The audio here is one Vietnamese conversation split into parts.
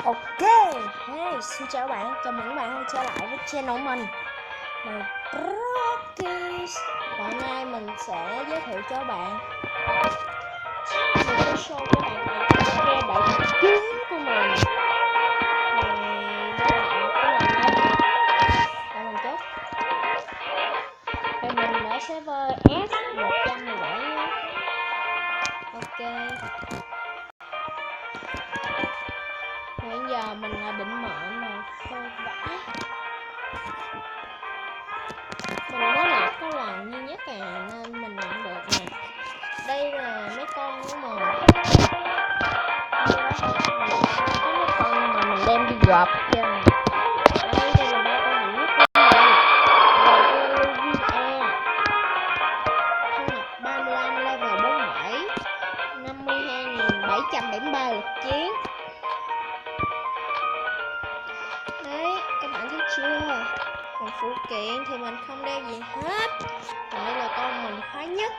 Ok, hey, xin chào bạn, chào mừng bạn trở lại với channel mình là Rockys. Và hôm nay mình sẽ giới thiệu cho bạn một cái show của bạn ok đại chiến của mình. Thì đây là của mình đây, để mình chốt. Thì mình ở server S117 nhé. Ok. Hiện giờ mình là định mệnh rồi, thôi vãi. Mình mới nạp có lần duy nhất nên mình nhận được nè. Đây là mấy con của mình. Có mấy con mà mình đem đi gộp cho. Đây là ba con mạnh nhất của mình. Rồi Olivia. Thân nhập 35 level 47. 52.773 lực chiến. Đấy, các bạn thấy chưa? Còn phụ kiện thì mình không đeo gì hết. Còn đây là con mình khoái nhất,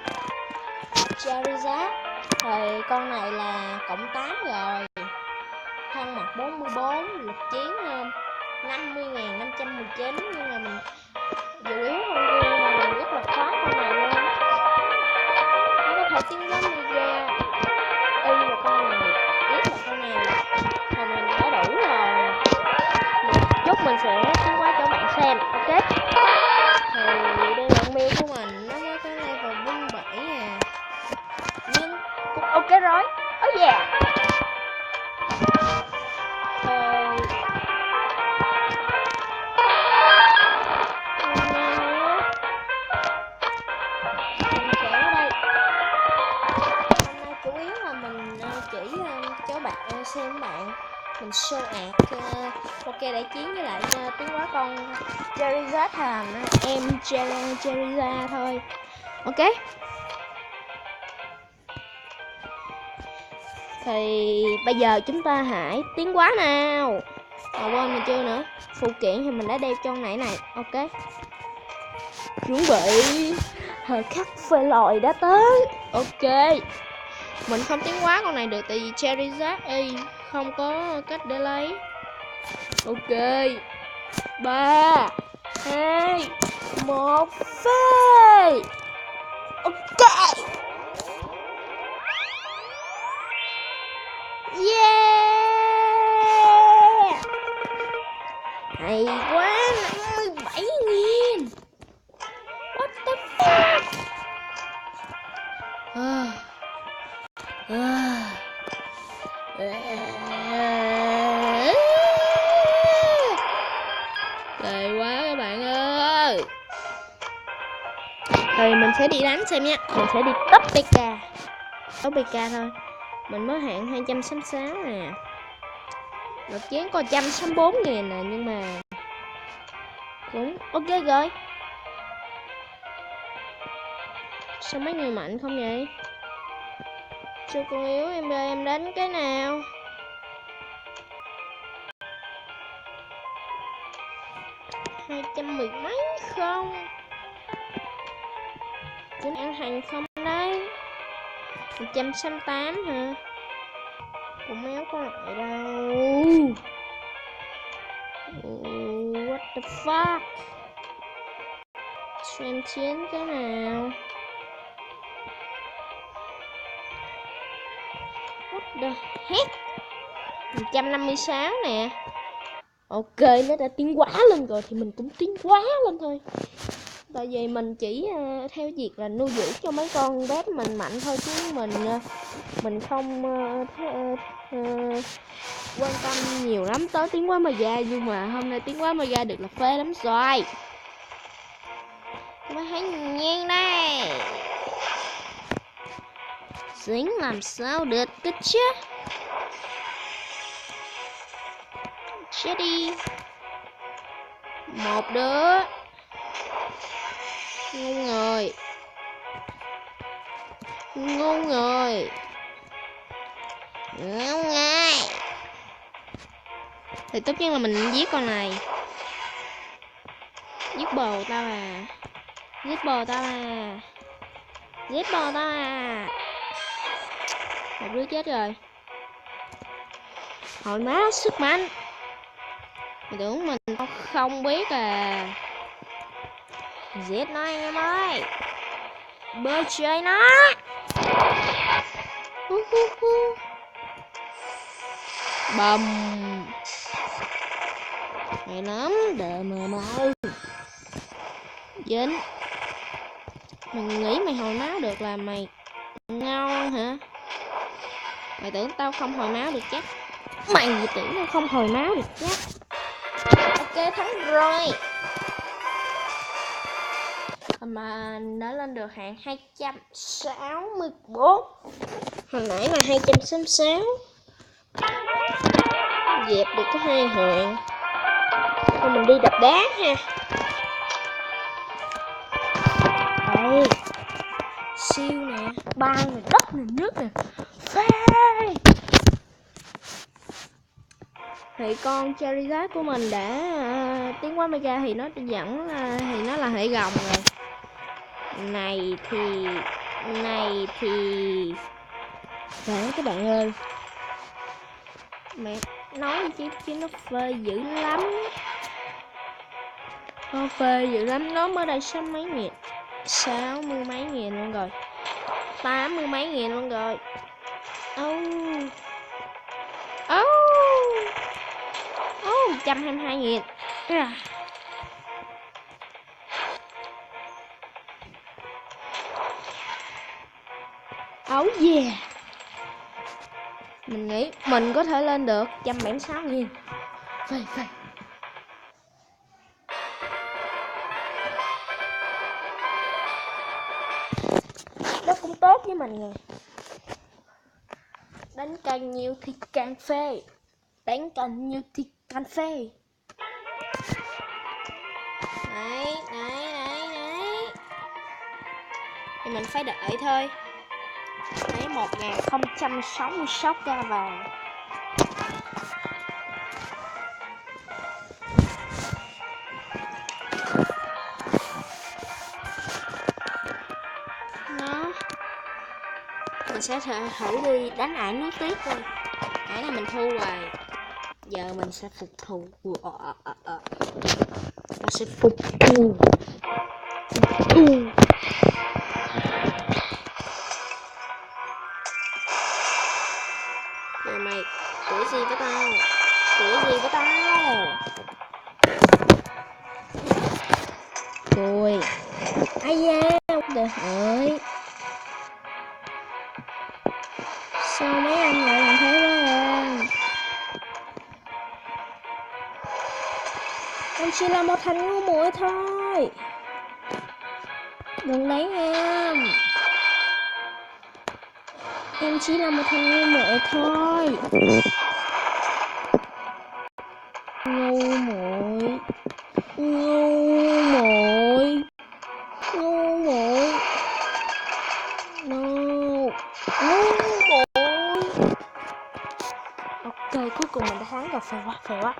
Charizard. Thì con này là cộng 8 rồi. Thân mặt 44, lực chiến 50.519. Nhưng mà mình dù yếu hơn kia mà mình rất là khoái con này luôn. Nó có thể tiến hóa mega. Y là con này, X là con này. Thì mình đã đủ rồi. Một chút mình sẽ tiến hóa cho bạn xem, ok? Thì đây là con Mew của mình, nó mới có level 47 à. Nhưng cũng ok rồi. Oh yeah. Chủ yếu là mình chỉ cho bạn xem bạn mình show ok để chiến với lại tiến hóa con Charizard thành em Charizard thôi, ok. Thì bây giờ chúng ta hãy tiến hóa nào. Quên mình chưa nữa, phụ kiện thì mình đã đeo cho này ok. Chuẩn bị, thời khắc phơi lòi đã tới, ok. Mình không tiến hóa con này được tại vì Charizard y không có cách để lấy. Ok, 3, 2, 1 phê. Ok. Yeah, hay quá, 57.000. What the fuck. Trời quá các bạn ơi. Thì mình sẽ đi đánh xem nha. Mình sẽ đi top PK thôi. Mình mới hạng 266 nè. Lực chiến có 164.000 nè. Nhưng mà cũng ok rồi. Sao mấy người mạnh không vậy? Cho con yếu em ơi, em đánh cái nào? Hai trăm mười mấy không? Chính ăn hành không đấy? 168 hả? Cũng méo có lại đâu. What the fuck? Xem chiến cái nào? What the heck? 156 nè. Ok, nó đã tiến hóa lên rồi thì mình cũng tiến hóa lên thôi. Tại vì mình chỉ theo việc là nuôi dưỡng cho mấy con bé mình mạnh thôi, chứ mình không quan tâm nhiều lắm tới tiến hóa mega. Nhưng mà hôm nay tiến hóa mega được là phê lắm rồi. Mới thấy nhiên đây. Dính làm sao được cơ chứ. Chết đi. Một đứa. Ngu người. Thì tốt nhất là mình giết con này. Giết bồ tao à. Một đứa chết rồi. Hồi má sức mạnh. Mày tưởng mình không biết à. Giết nó anh em ơi. Bơi chơi nó. Bầm. Mày lắm đợi mờ mờ. Dính. Mày nghĩ mày hồi máu được là mày ngon hả? Mày tưởng tao không hồi máu được chắc. Mày tưởng tao không hồi máu được chắc. Ok, thắng rồi. Mà đã lên được hạng 264. Hồi nãy là 266. Dẹp được có 2 hạng. Thôi mình đi đập đá ha. Đây. Siêu nè, băng nè, đất nè, nước nè. Phê. Thì con Charizard của mình đã tiến hóa Mega thì nó dẫn thì nó là hệ rồng rồi. Này thì đấy các bạn ơi, mẹ nói chứ nó phê dữ lắm. Nó phê dữ lắm, nó mới đây 60 mấy nghìn, 60 mấy nghìn luôn rồi, 80 mấy nghìn luôn rồi. Ô 122 nghìn. Oh yeah. Mình nghĩ mình có thể lên được 176 nghìn. Phê. Nó cũng tốt với mình nè. Đánh càng nhiều thì càng phê. Đánh càng nhiều thì càng phê. Đấy. Thì mình phải đợi thôi. Đấy, 1066 ra vàng. Nó mình sẽ thử đi đánh ải nước tiếp thôi. Ải này mình thu rồi. Giờ mình sẽ phục thù. Mình sẽ phục thù. Rồi mày tuổi gì với tao? Rồi. Ai da, đời hỡi. Sao mấy anh lại làm thế với em? Em chỉ là một thằng ngu muội thôi. Đừng đánh em. Em chỉ là một thằng ngu muội thôi. Ngu muội. No. Ngu muội. Ok, cuối cùng mình đã thắng rồi. Phê quá.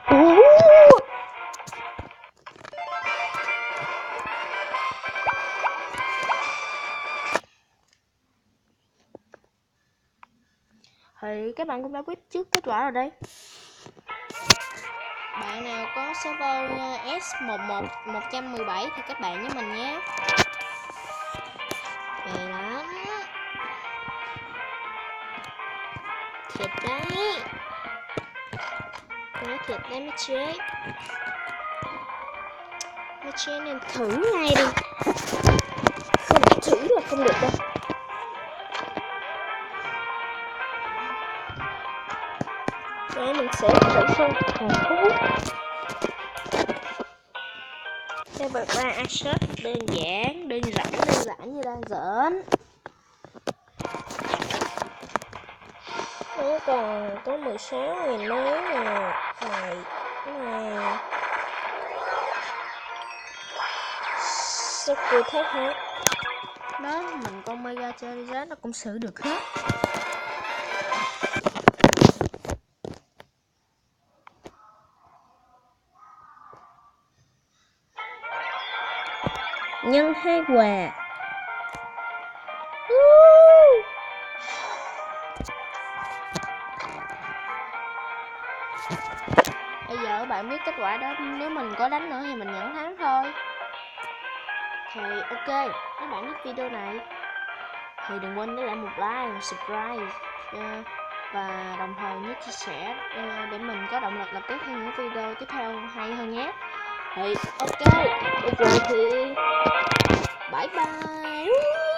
Thì các bạn cũng đã biết trước kết quả rồi đấy. Bạn nào có server S117 thì các bạn với mình nhé. Về lắm. Thiệt đấy. Nói thiệt đấy mấy chế. Mấy chế nên thử ngay đi. Không thử là không được đâu. Đấy, mình sẽ thử phân thú. Cái bậc 3 asset đơn giản như đang giỡn. Nó còn có 16.000 mấy nè. Này. Sao cười thế hả? Đó, mình con Mega Charizard nó cũng xử được hết. Nhân 2 quà. Bây giờ các bạn biết kết quả đó, nếu mình có đánh nữa thì mình nhận thắng thôi. Thì ok, nếu bạn thích video này thì đừng quên để lại một like, một subscribe và đồng thời nhớ chia sẻ để mình có động lực làm tiếp theo những video tiếp theo hay hơn nhé. Thì ok, bây giờ thì bye bye.